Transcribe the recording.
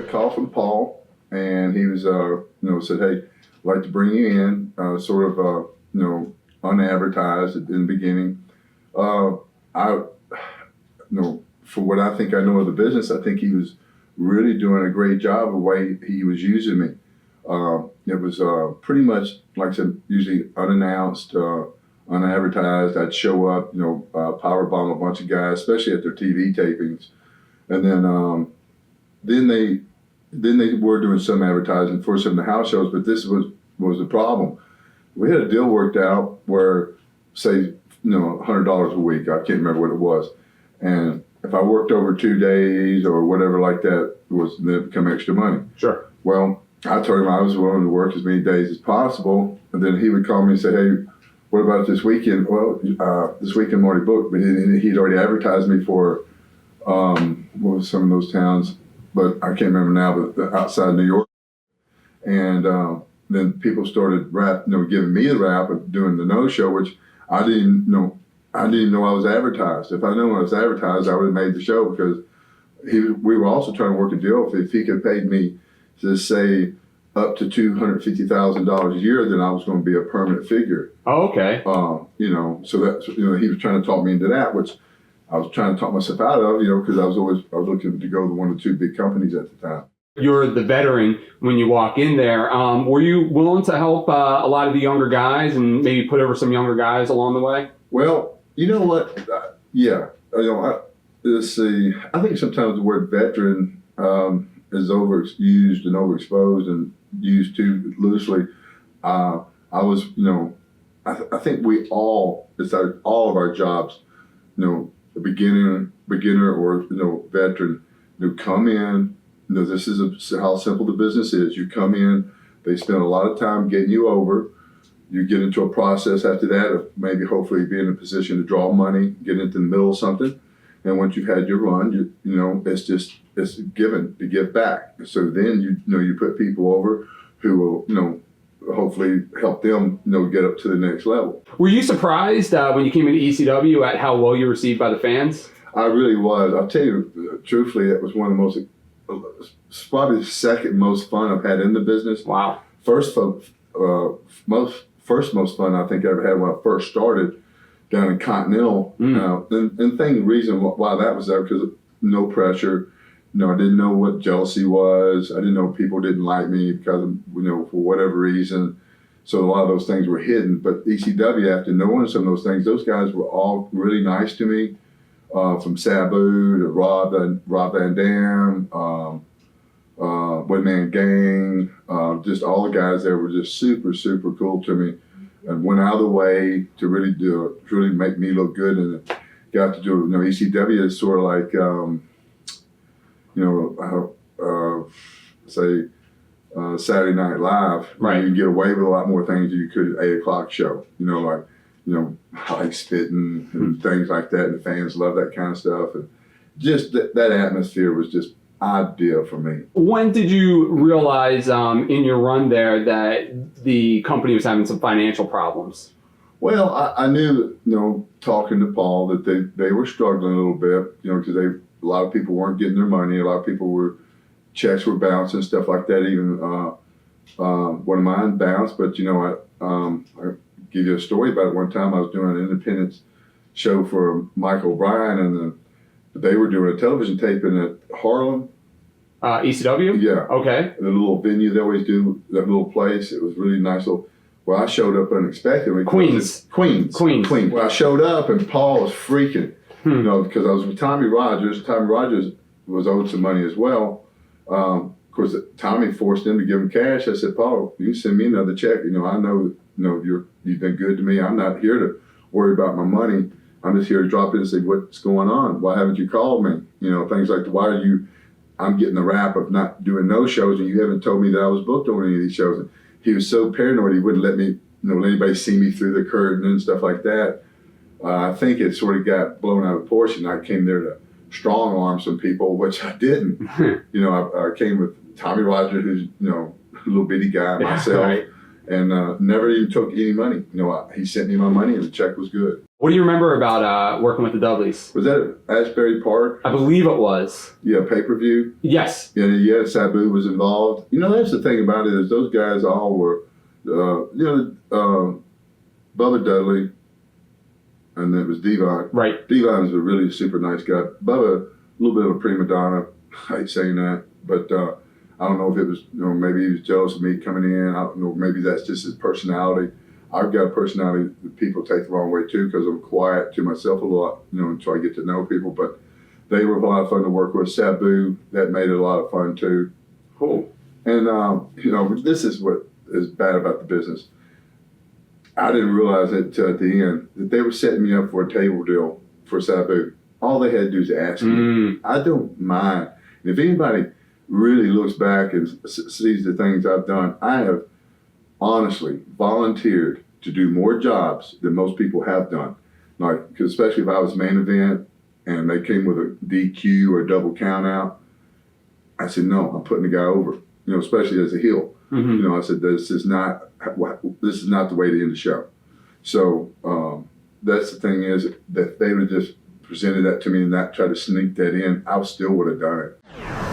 a call from Paul, and he was, said, hey, I'd like to bring you in, sort of, unadvertised in the beginning. For what I think I know of the business, I think he was really doing a great job of the way he was using me. It was pretty much, like I said, usually unannounced, unadvertised. I'd show up, power bomb a bunch of guys, especially at their TV tapings, and then they were doing some advertising for some of the house shows. But this was the problem. We had a deal worked out where, say, $100 a week. I can't remember what it was, and if I worked over 2 days or whatever like that, then it become extra money. Sure. Well, I told him I was willing to work as many days as possible, and then he would call me and say, hey, what about this weekend? Well, this weekend I'm already booked, but he'd already advertised me for, what was some of those towns, but I can't remember now, but outside New York. And then people started giving me the rap of doing the no-show, which I didn't know I was advertised. If I knew I was advertised, I would have made the show, because we were also trying to work a deal. If he could have paid me, to say, up to $250,000 a year, then I was going to be a permanent figure. Oh, okay. So that's, he was trying to talk me into that, which I was trying to talk myself out of, because I was looking to go to one or two big companies at the time. You're the veteran when you walk in there. Were you willing to help a lot of the younger guys and maybe put over some younger guys along the way? Well, you know what? Yeah. Let's see. I think sometimes the word veteran is overused and overexposed and used too loosely. I was, I think we all, it's all of our jobs, a beginner or, veteran, come in, this is how simple the business is. You come in, they spend a lot of time getting you over. You get into a process after that of maybe hopefully being in a position to draw money, get into the middle of something. And once you've had your run, it's given to give back. So then you put people over who will, hopefully help them, get up to the next level. Were you surprised when you came into ECW at how well you were received by the fans? I really was. I'll tell you, truthfully, that was one of the probably the second most fun I've had in the business. Wow. First most fun I think I ever had when I first started down in Continental. The reason why that was there, because no pressure. I didn't know what jealousy was. I didn't know people didn't like me because of, for whatever reason. So a lot of those things were hidden. But ECW, after knowing some of those things, those guys were all really nice to me. From Sabu to Rob Van Dam, One Man Gang, just all the guys there were just super, super cool to me, and went out of the way to really make me look good. And got to do, ECW is sort of like, Saturday Night Live. Right. You can get away with a lot more things than you could at 8 o'clock show. Like spitting and things like that, and the fans love that kind of stuff. And just that atmosphere was just ideal for me. When did you realize in your run there that the company was having some financial problems? Well, I knew, talking to Paul, that they were struggling a little bit, because a lot of people weren't getting their money. A lot of people checks were bouncing, stuff like that. Even one of mine bounced, but I give you a story about it. One time I was doing an independent show for Mike O'Brien, and they were doing a television taping at Harlem. ECW? Yeah. Okay. The little venue they always do, that little place. It was really nice. Well, I showed up unexpectedly. Queens. Well, I showed up, and Paul was freaking, because I was with Tommy Rogers. Tommy Rogers was owed some money as well. Of course, Tommy forced him to give him cash. I said, Paul, you can send me another check. I know you've been good to me. I'm not here to worry about my money. I'm just here to drop in and say, what's going on? Why haven't you called me? Things like, I'm getting the rap of not doing no shows, and you haven't told me that I was booked on any of these shows. And he was so paranoid, he wouldn't let me, let anybody see me through the curtain and stuff like that. I think it sort of got blown out of proportion. I came there to strong arm some people, which I didn't. I came with Tommy Rogers, who's, a little bitty guy, myself. Right. And never even took any money. He sent me my money, and the check was good. What do you remember about working with the Dudleys? Was that at Asbury Park? I believe it was. Yeah, pay-per-view? Yes. Yeah, Sabu was involved. You know, that's the thing about it is those guys all were, Bubba Dudley, and then it was Devon. Right. Devon was a really super nice guy. Bubba, a little bit of a prima donna. I hate saying that, but I don't know if it was, maybe he was jealous of me coming in. I don't know, maybe that's just his personality. I've got a personality that people take the wrong way too because I'm quiet to myself a lot, and try to get to know people. But they were a lot of fun to work with. Sabu, that made it a lot of fun too. Cool. And, this is what is bad about the business. I didn't realize it at the end that they were setting me up for a table deal for Sabu. All they had to do is ask me. I don't mind. And if anybody really looks back and sees the things I've done, I have honestly volunteered to do more jobs than most people have done. Like, 'cause especially if I was main event and they came with a DQ or a double count out, I said, no, I'm putting the guy over, especially as a heel. Mm-hmm. I said, this is not the way to end the show. So that's the thing is that they would just presented that to me and not try to sneak that in, I still would have done it.